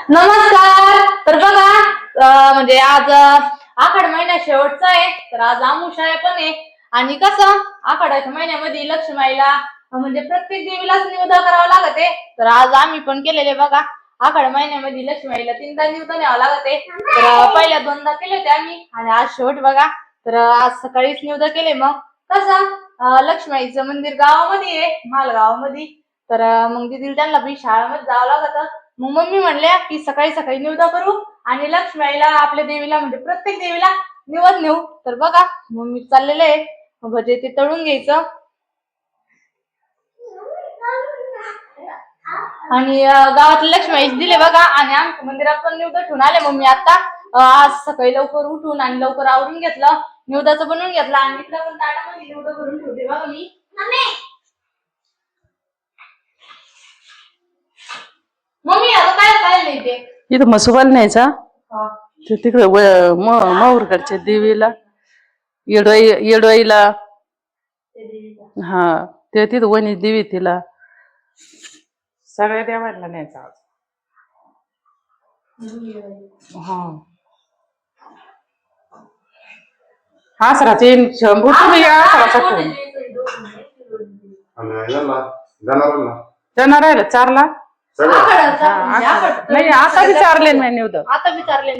नमस्कार. तर बघा म्हणजे आज आखाड महिना शेवटचा आहे. तर आज आमुषा पण आहे. आणि कसं आखाडाच्या महिन्यामध्ये लक्ष्मीला म्हणजे प्रत्येक देवीलाच निवेद करावा लागत आहे. तर आज आम्ही पण केलेले बघा. आखाड महिन्यामध्ये लक्ष्मीला 3दा निवेद न्यावा लागत आहे. तर पहिल्या 2दा केले होते आम्ही आणि आज शेवट बघा. तर आज सकाळीच निवेद केले. मग कसं लक्ष्मीचं मंदिर गावामध्ये आहे, मालगावामध्ये. तर मग दिदीला त्यांना बी शाळेमध्ये जावं लागत. मग मम्मी म्हणल्या की सकाळी सकाळी निवेद करू आणि लक्ष्मीला आपल्या देवीला म्हणजे प्रत्येक देवीला निवेद नेऊ. तर बघा मम्मी चाललेलं आहे भजे ते तळून घ्यायचं आणि गावातले लक्ष्मी दिले बघा. आणि आमच्या मंदिरात पण निवेद ठेवून आले मम्मी आता. आज सकाळी लवकर उठून आणि लवकर आवरून घेतलं, निवेदाचं बनवून घेतलं आणि इकडे पण ताटामध्ये निवेद करून ठेवते बघा मी. मम्मी आता काय पाहिलं ते इथं मसुबाला न्यायचा तिकडे माहूरकडच्या देवीला येडोईला. हा ते तिथं वणी देवी तिला सगळ्या देवाला न्यायचा. हा हा सराचे शंभू तुम्ही या जाणार राहिलं 4ला. नाही आता विचारले नाही निवड. आता विचारले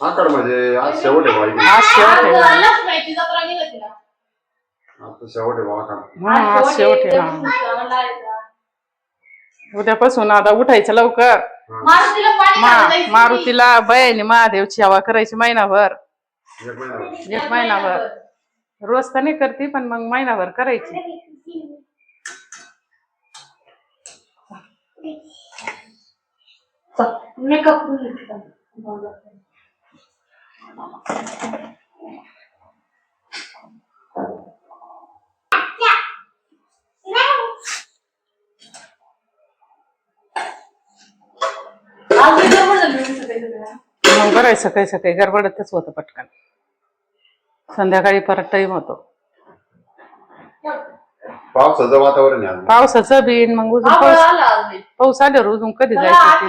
आखाड म्हणजे आज शेवट आहे बाई. आज शेवट आहे. लक्ष्मीची जत्रा निघते ना. आता शेवट आहे आखाड. हा आज शेवट आहे ना. उद्यापासून आता उठायचं लवकर. मारुतीला बयानी महादेवची हवा करायची महिनाभर. एक महिनाभर रोज तर नाही करते पण मग महिनाभर करायची. मेकअप मग बरं सकाळी सकाळी गडबडतच होतं पटकन. संध्याकाळी परत टाइम होतो. पावसाचं वातावरण आहे. पावसाचं बिन मग उजून पाऊस आल्यावर उजून कधी जायचं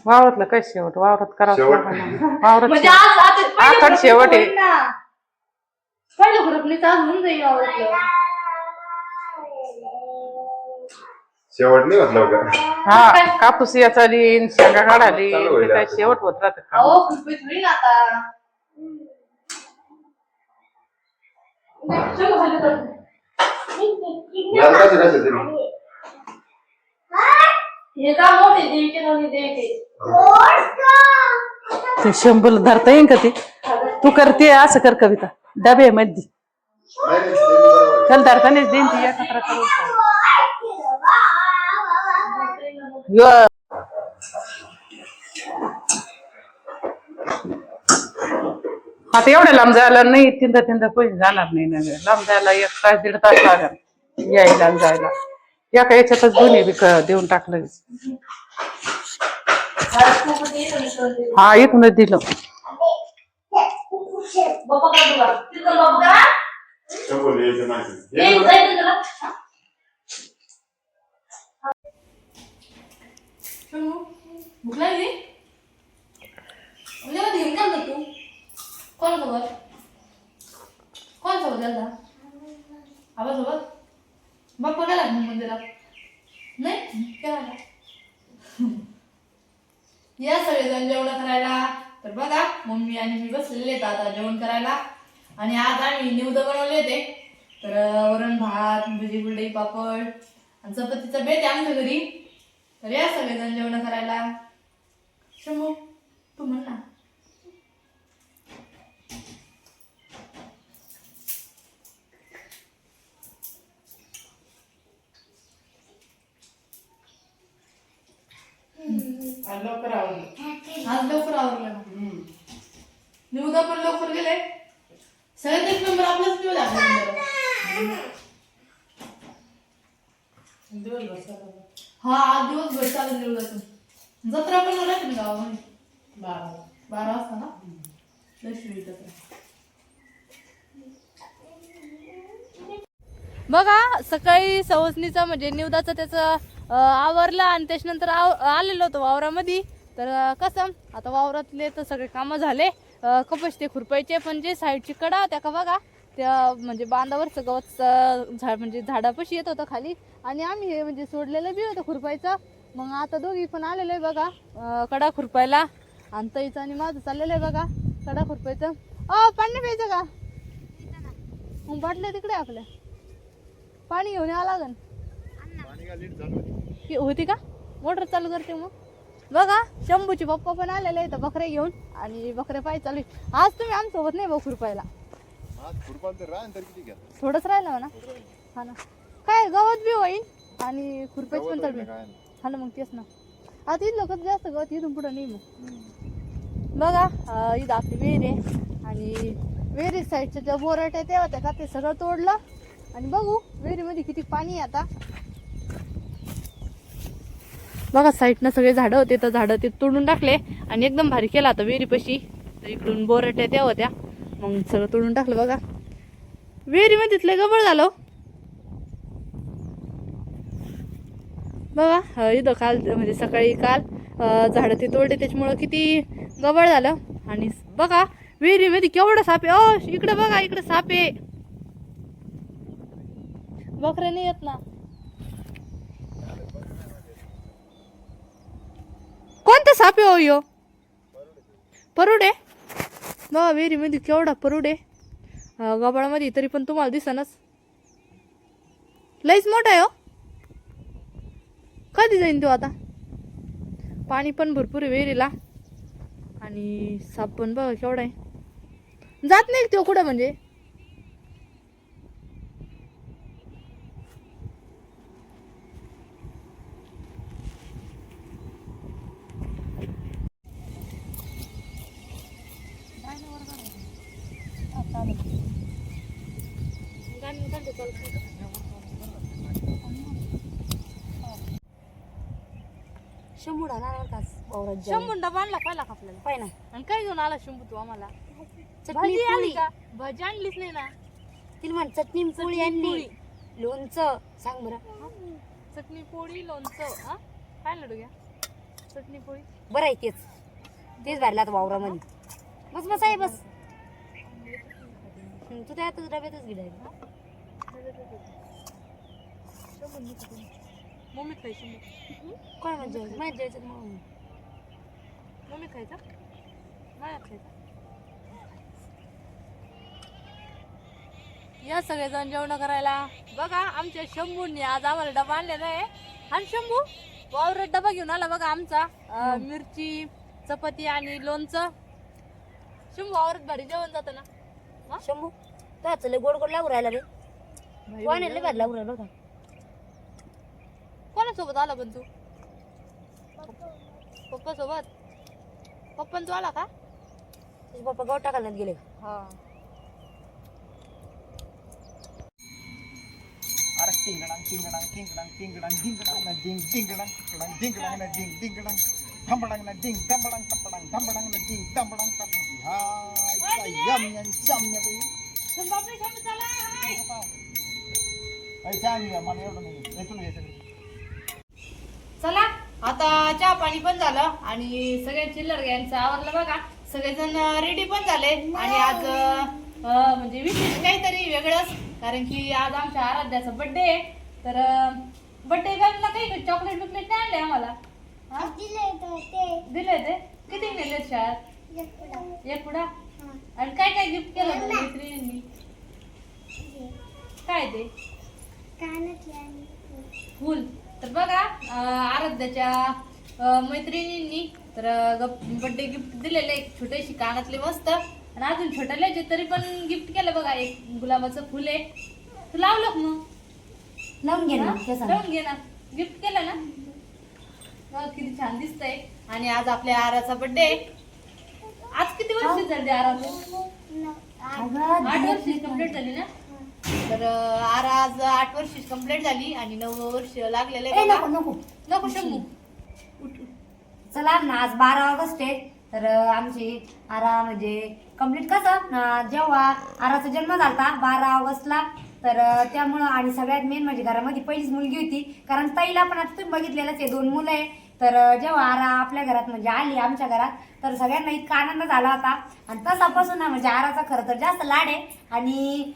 वावरातलं काय शेवट वावरात करावं वावरात आखाड शेवट आहे. शेवट नाही होत लवकर. हा कापूस याचा लिन शेंगा काढाली काय शेवट होत राहत. ते शंभूला धरता येईन का ते तू करते असं कर कविता डबे मध्ये चल धरतानाच देईन ती एकत्र करून. आता एवढ्या लांब जायला नाही. तीनदा कोणी जाणार नाही ना. लांब जायला 1 तास 1.5 तास लागेल यायला जायला. एका याच्यातच दोन्ही बी देऊन टाकलं. हा इथूनच दिलं. भूक लागली तू कोण सोबत गेला आबासोबत बाप्पा गेला मंदिरात नाही केला. या सगळेजण जेवण करायला. तर बघा मम्मी आणि मी बसलेले आहेत आता जेवण करायला. आणि आज आम्ही निवेद बनवले होते. तर वरण भात भजी कुरडई पापड आणि चपातीचा बेत आहे आमच्या घरी. तर या सगळेजण जेवण करायला. शंभू तू म्हण ना. आज लवकर आवरलं निवेद पण लवकर गेले. सगळ्यात एक नंबर आपलाच निवेद हा आज दिवसभर चालू निवेदातून. जत्रा पण राहते ना गावामध्ये 12 वाजता ना लक्ष्मी जत्रा. बघा सकाळी सवसनीचा म्हणजे निवदाचं त्याचं आवरलं आणि त्याच्यानंतर आलेलो होतो वावरामध्ये. तर कसं आता वावरातले तर सगळे कामं झाले, कपश ते खुरपायचे, पण जे साईडची कडा होत्या का बघा त्या म्हणजे बांधावरचं गवत झाड म्हणजे झाडापाशी येत होतं खाली, आणि आम्ही हे म्हणजे सोडलेलं बी होतं खुरपायचं. मग आता दोघी पण आलेलो आहे बघा कडा खुरपायला, आणि ताईचं आणि माझं चाललेलं आहे बघा कडा खुरपायचं. पाणी प्यायचं का? मग बाटल्या तिकडे आपल्या पाणी घेऊन यावं लागन होती का? मोटर चालू करते मग. बघा शंभूचे पप्पा पण आलेले आहेत बकरे घेऊन, आणि बकरे पाय चालू आहे. आज तुम्ही आमच्यासोबत नाही भाऊ खुरपायला? थोडंच राहिलं म्हणा. हा ना, काय गवत बी होईल आणि खुरपायच पण चालू. हा ना, मग तेच ना. आता इथं लोक जास्त गवत इथून पुढं नाही. मग बघा इथं आपली विहीर आहे, आणि विहिरी साईडच्या ज्या बोराट्या त्या होत्या का ते सगळं तोडलं, आणि बघू विहिरीमध्ये किती पाणी आहे आता. बघा साईडनं सगळे झाडं होते तर झाडं ते तोडून टाकले, आणि एकदम भारी केला आता विहिरीपाशी. तर इकडून बोराट्या त्या होत्या, मग सगळं तोडून टाकलं. बघा विहिरीमध्ये तिथलं गबळ झालं बघा. इथं काल म्हणजे सकाळी काल झाडं ते तोडले त्याच्यामुळं किती गबळ झालं. आणि बघा विहिरीमध्ये केवढं साप आहे. इकडे बघा, इकडे साप आहे. बकरे नाही येत ना. कोणता साप आहे हो यो? परुड आहे बघा, विहिरीमध्ये केवढा परुड आहे गबाळामध्ये, तरी पण तुम्हाला दिसनच. लईच मोठा आहे हो. कधी जाईन तो आता? पाणी पण भरपूर आहे विहिरीला, आणि साप पण बघा केवढा आहे. जात नाही तो कुठं म्हणजे. शंभूंडा बांधला पाहिला का आपल्याला? पाहिला. आणि काय घेऊन आला शंभू तू आम्हाला? भाजी आणली का? भाजी आणलीच नाही ना. तिला म्हण चटणी पोळी आणली, लोणचं. सांग बरं. चटणी पोळी लोणचं. काय लडू घ्या चटणी पोळी. बरं आहे तेच भरला आता वावरामध्ये. बस बस आहे बस. तू त्या डब्यातच गेलाय. मम्मी खायची. काय म्हणजे माहिती जायचं मम्मी खायचा माझ्यात खायचा. या सगळेजण जेवण करायला. बघा आमच्या शंभूंनी आज आम्हाला डबा आणलेला आहे, आणि शंभू वावरात डबा घेऊन आला बघा आमचा. मिरची, चपाती आणि लोणचं. शंभू वावरात भारी जेवण जातं ना. शंभू त्याच लय गोड गोड लागू राहिला रे. कोणाला लय भारी लागू राहिला का? कोणासोबत आला पण तू? पप्पा सोबत. पप्पन तू आला का? तुझे पप्पा गवत टाकायला गेले का? हा. अरे टिंगडांग टिंगडांग टिंगडांग टिंगडांग टिंगडांग ना डिंग टिंगडांग टिंगडांग टिंगडांग ना डिंग टिंगडांग धंबडांग ना डिंग धंबडांग टपडांग धंबडांग ना डिंग धंबडांग टपडांग. हाय यम यम चम या बाई. बापरे शंभू चला. काय सांग या मला एवढं नाही येतो ना याच्याकडे. चला आता चहा पाणी पण झालं, आणि सगळे चिल्लर घ्यायचं आवरलं बघा. सगळेजण रेडी पण झाले, आणि आज म्हणजे विशेष काहीतरी वेगळंच, कारण की आज आमच्या आराध्याचा बर्थडे आहे. तर बर्थडे गर्लला काही चॉकलेट बिकलेट नाही आणले आम्हाला. दिले ते किती नेले शाळेत? एक पुडा. आणि काय काय गिफ्ट केलं होतं मैत्रिणींनी? काय ते? फुल. तर बघा आराध्याच्या मैत्रिणींनी तर बर्थडे गिफ्ट दिलेलं एक छोटीशी कानातले मस्त, आणि अजून छोट्याले तरी पण गिफ्ट केलं बघा. एक गुलाबाचं फुल आहे. तू लावलं मग? लावून घे ना. लावून घे ना. गिफ्ट केलं ना. बघ किती छान दिसतंय. आणि आज आपल्या आराचा बर्थडे. आज किती वर्ष झाली आराला? 8 वर्ष कंप्लीट झाली ना. तर आरा आज 8 वर्ष कंप्लीट झाली, आणि 9 वर्ष लागलेले. नको नको नको शंभू. चला ना, आज 12 ऑगस्ट आहे. तर आमची आरा म्हणजे कम्प्लीट कसं जेव्हा आराचा जन्म झाला 12 ऑगस्टला, तर त्यामुळं आणि सगळ्यात मेन म्हणजे घरामध्ये पहिलीच मुलगी होती, कारण ताईला पण आता तुम्ही बघितलेलंच आहे 2 मुलं आहे. तर जेव्हा आरा आपल्या घरात म्हणजे आली आमच्या घरात, तर सगळ्यांना इतका आनंद झाला होता. आणि तसापासून ना म्हणजे आराचा खरं तर जास्त लाड आहे. आणि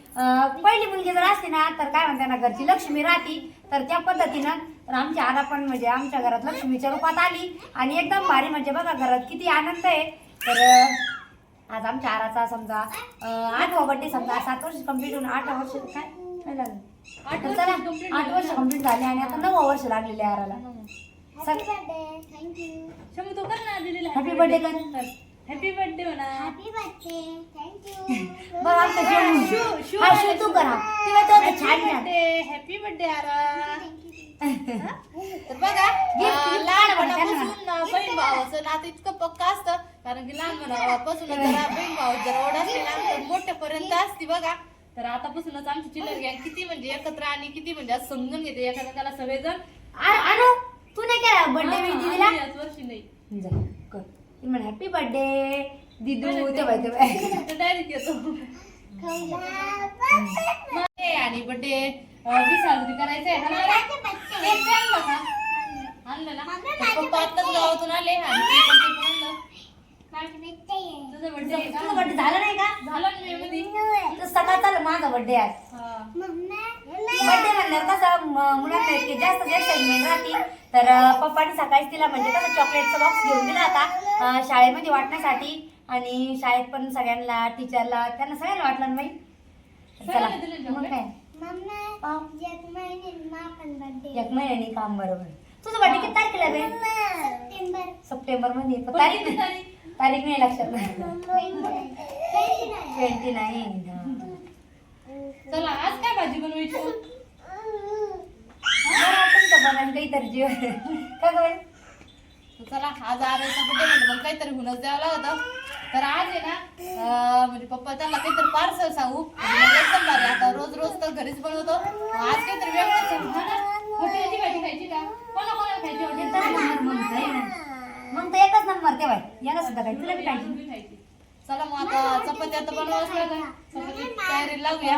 पहिली मुलगी जर असते ना तर काय म्हणते ना, घरची लक्ष्मी राहती. तर त्या पद्धतीनं तर आमची आरा पण म्हणजे आमच्या घरात लक्ष्मीच्या रूपात आली आणि एकदम भारी म्हणजे बघा घरात किती आनंद आहे. तर आज आमच्या आराचा समजा 8वा बर्थडे, समजा 7 वर्ष कंप्लीट होऊन 8 वर्ष काय लागलं 8 वर्ष कंप्लीट झाले आणि आता 9वा वर्ष लागलेले आराला. शंभू तो कर ना दीदीला हॅपी बर्थडे कर. हॅपी बर्थडे म्हणा. बघ आमचा शू हा शू तू करा तिला तो छान छान हॅपी बर्थडे आरा. तर बघा लहानपणापासून बहीण भावाचं नातं इतकं पक्का असतं, कारण की लहानपणापासून जरा बहीण भाऊ जरा ओढ असते ना मोठ्यापर्यंत असते बघा. तर आतापासूनच आमची चिल्लर गँग किती म्हणजे एकत्र आणि किती म्हणजे आज समजून घेते एखाद्याला सगळेजण. आणू तू नाही केला बर्थडे मी दीदीला याच वर्षी नाही जा, कर. ती म्हणे हॅपी बर्थडे दीदू ते बाय ते बाय डायरेक्ट येतो. आणि बर्थडे 20 साजरी करायचंय आणलं ना पप्पा आताच गावातून आले आणि तुझं बर्थडे तुझा बर्थडे झाला नाही का? झाला मे मध्ये. तर सकाळ चालू माझा बर्थडे आज. बर्थडे म्हणल्यावर कसं मुलांना इतकी जास्त एक्साइटमेंट राहते. तर पप्पाने सकाळीच तिला म्हणजे कसं चॉकलेटचा बॉक्स घेऊन दिला होता शाळेमध्ये वाटण्यासाठी. आणि शाळेत पण सगळ्यांना टीचरला त्यांना सगळ्यांना वाटलं ना बाई. चला मग काय एक महिन्याने काम. बरोबर. तुझं बर्थडे किती तारखेला रे? सप्टेंबर मध्ये. तारीख नाही लक्षात. 29. चला आज काय भाजी बनवायची? तुमचं बनवून काहीतरी जीव का गं? चला आज आराचा बर्थडे म्हणजे मग काहीतरी हुनच द्यावं लागतं. तर आज आहे ना म्हणजे पप्पा त्यांना काहीतरी पार्सल सांगू म्हणजे एकदम भारी. आता रोज रोज तर घरीच बनवतो, आज काहीतरी वेगळंच सांगू. हॉटेलची भाजी खायची का? कोणाला खायची हॉटेल? मग तर एकच नंबर तेव्हा याला सुद्धा काय तुला बी खायची. चला मग आता चपाती आता बनवावंच लागेल. चपाती तयारी लावूया.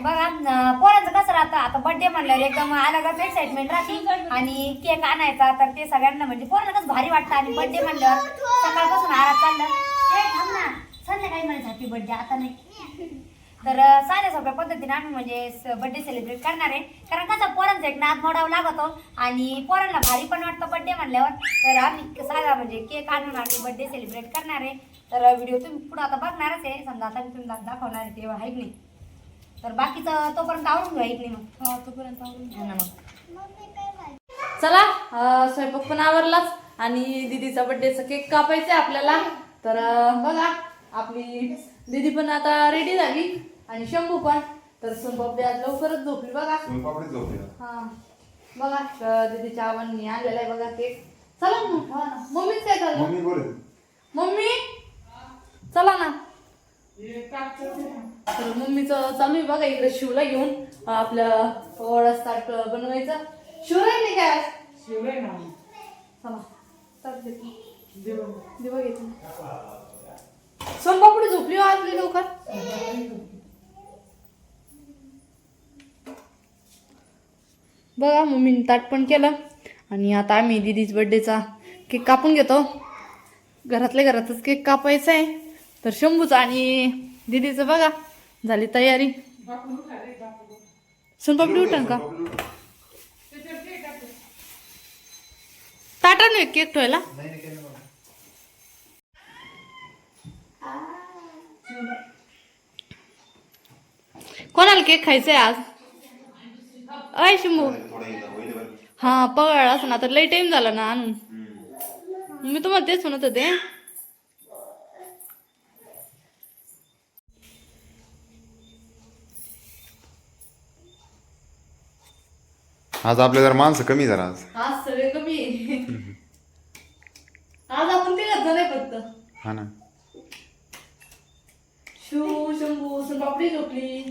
बघा पोरांचं कसं राहतं आता बर्थडे म्हणल्यावर एकदम अलगच एक्साइटमेंट राहते. आणि केक आणायचा तर ते सगळ्यांना म्हणजे पोरांना कसं भारी वाटतं. आणि बर्थडे म्हणल्यावर सकाळपासून आरात चाललं थांब ना संध्याकाळी म्हणायचं हॅपी बर्थडे आता नाही. तर साध्या सोप्या पद्धतीने आम्ही म्हणजे बर्थडे सेलिब्रेट करणार आहे. कारण कसं पोरांचा एक नाद मोडावा लागतो आणि पोरांना भारी पण वाटतं बर्थडे म्हणल्यावर. तर आम्ही साधा म्हणजे केक आणून आम्ही बर्थडे सेलिब्रेट करणार आहे. तर व्हिडिओ तुम्ही पुढे आता बघणारच आहे. समजा आता मी तुम्हाला दाखवणार आहे तेव्हा आहे की नाही. तर बाकीचं तोपर्यंत आवडून घ्या की नाही मग. तोपर्यंत आवडून ना मग. चला स्वयंपाक पण आवरलाच आणि दीदीचा बर्थडेचा केक कापायचा आपल्याला. तर बघा आपली दीदी पण आता रेडी झाली आणि शंभू पण. तर सोनपापडी आज लवकरच झोपली बघा. हा बघा दीदीच्या आवांनी आणलेला आहे बघा केक. चला ना मम्मीच काय झालं मम्मी चला ना. तर मम्मीचं चालू आहे बघा इकडे शिवला घेऊन आपलं वडा ताट बनवायचं. शिवराय नाही काय शिवलंय ना चला चालते दिवा घेतो. सोनपापडी झोपली हो आज लवकर. बघा मम्मीने ताट पण केलं आणि आता आम्ही दीदीच बर्थडेचा केक कापून घेतो. घरातल्या घरातच केक कापायचा आहे. तर शंभूचा आणि दीदीचं बघा झाली तयारी. सोनपापडी उठण का ताटा नाही केक ठेवायला. कोणाला केक खायचंय आज? अय शंभू हा पगळ असं ना. तर लई टाइम झाला ना आणून. मी तुम्हाला तेच म्हणत होते. आज आपल्या जर माणसं कमी झाला आज. आज सगळे कमी आज आपण ते करतो नाही फक्त. हा ना शिव शंभू सोनपापडी झोपली.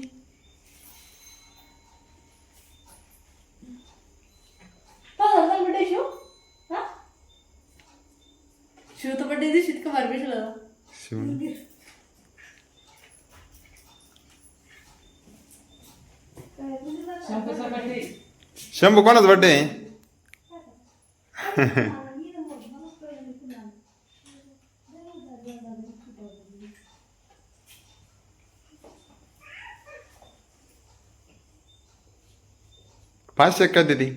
बर्थडे शिव हा शिव तर बर्थडे दिवशी इतकं भारी भेटलं. शंभू कोणाच बर्थडे आहे? पाचशे का दिदी?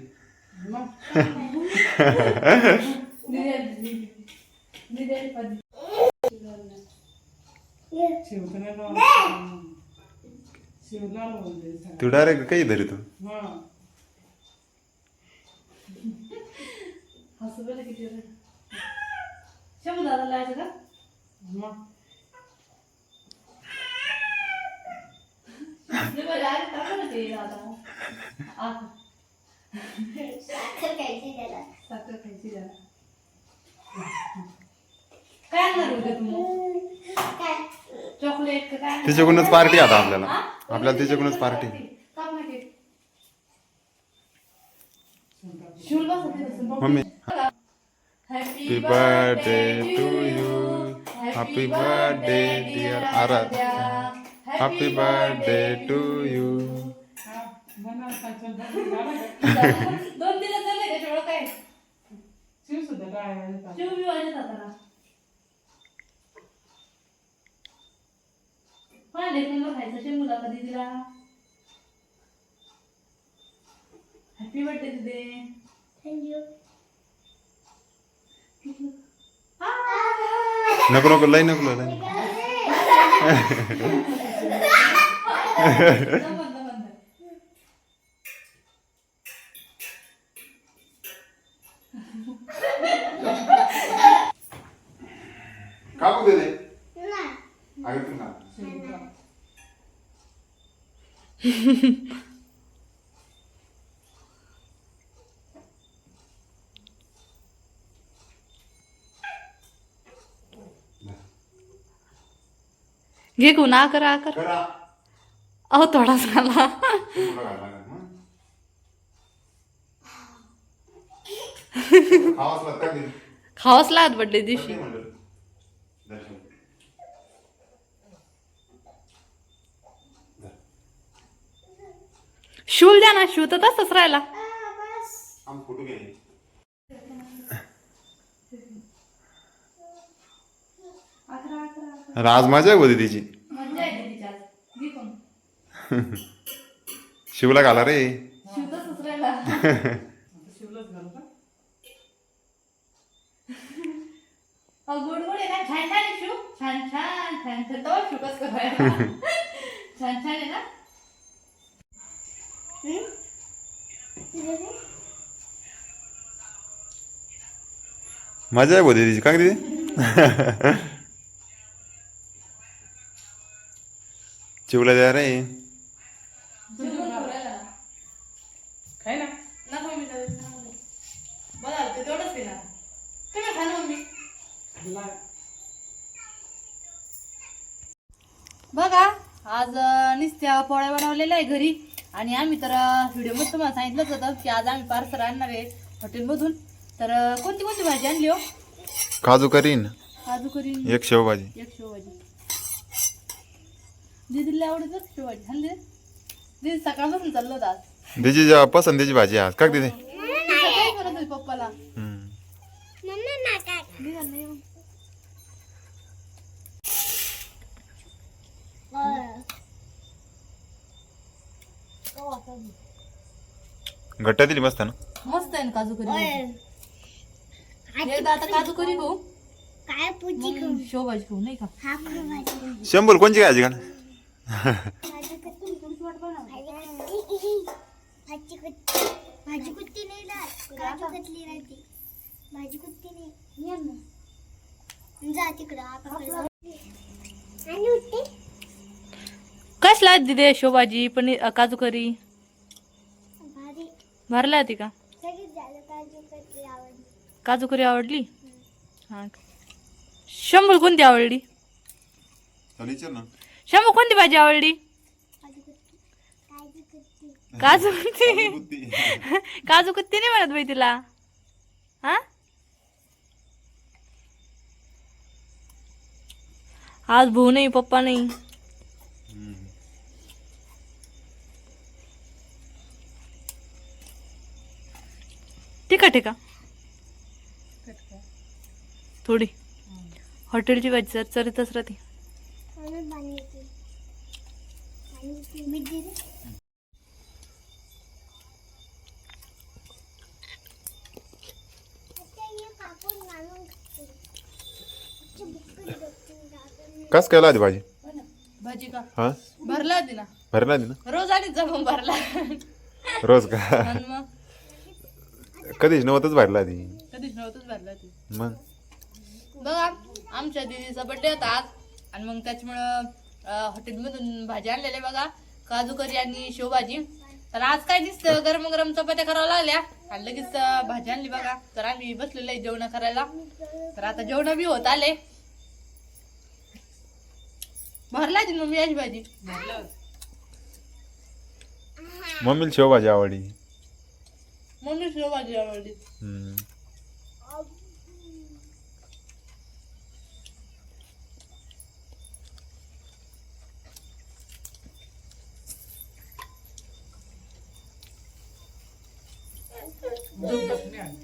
तू डायरेक्ट काही धरी तू. शंभू दादा लावायचं का? ते बरं आहे, टाका ना ते आता. साखर खायची त्याला. काय आणणार होते तुम्ही? चॉकलेट का काय? तिच्याकडूनच पार्टी आता आपल्याला तिच्याकडूनच party. Mummy happy birthday to you. Happy birthday dear Aaradhya. Happy birthday to you. 2 दिवस झाले त्याच्यामुळे काय शिव बी वाजत आता. खायचं शेंगूला कधी दिला. हॅपी बर्थडे तुझे. थँक्यू. नको लई नको लई. कापू दे घे कोण आकर अहो थोडाच खाला. खावाच लागत बर्थडे दिवशी. शूल द्या ना. शू तर तसंच राहिला. आज मजा होती तिची. शिवला घाला रे. गोड गोड आहे ना. छान छान आहे शिव. छान छान छान छान. तो शिव कसं करायला छान छान आहे ना. मजा होती तिची का तिथे. चिवला द्या रे. खाय ना. तेवढंच पिला तुम्ही खा ना मम्मी. बघा आज नुसत्या पोळ्या बनवलेल्या आहे घरी. आणि आम्ही तर व्हिडिओमध्ये तुम्हाला सांगितलंच होतं की आज आम्ही पार्सल आणणार आहे हॉटेलमधून. तर कोणती कोणती भाजी आणली हो? काजू करीन. काजू करी. एक शेवभाजी. एक शेवभाजी. दीदीला आवडत शेवभाजी खाल्ली. दीदी सकाळपासून चाललो होता आज. दीदी पसंतीची भाजी आज का तिथे. काय करत होती पप्पाला. घट्ट दिली मस्त ना. मस्त आहे ना काजू करी. एकदा आता काजू करी खाऊ. मग शेवभाजी खाऊ नाही का. शंभर कोणची भाजी का. भाजी कुत्ती नाही काजू कतली राहते. भाजी कुत्ती नाही. जा तिकडं. कसला दिदे शेवभाजी पनीर काजू करी भरला होती का. काजू करी आवडली. हा शंभू कोणती आवडली. शंभू कोणती भाजी आवडली. काजू कुत्ती. काजू कुत्ती नाही म्हणत बाई तिला. हा आज भाऊ नाही पप्पा नाही. तिखट आहे का थोडी हॉटेलची भाजी चरितच राहते. म्हणून पाणी येते. पाणी येते. मीठ दे रे. आता हे कापून घालून खाते. अच्छा, बुक्कट बघते दादा. कस काय आधी भाजी भाजी का हा भरला होती ना भरला आधी ना रोज आधीच जमून भरला रोज का आणि मग कधीच नव्हतच भरला आधी कधीच नव्हतंच भरला होती. मग बघा आमच्या दीदीचा बर्थडे होता आज आणि मग त्याच्यामुळं हॉटेलमधून भाजी आणलेल्या बघा काजू करी आणि शेवभाजी. तर आज काय दिसतं गरम गरम चपात्या करावं लागल्या आणि लगेच भाजी आणली बघा. तर आम्ही बसलेलो आहे जेवण करायला. तर आता जेवण बी होत आले. भरला ती मम्मी याची भाजी मम्मीला शेवभाजी आवडली. मम्मी शेवभाजी आवडली. हम्म. दूध टाकून आण.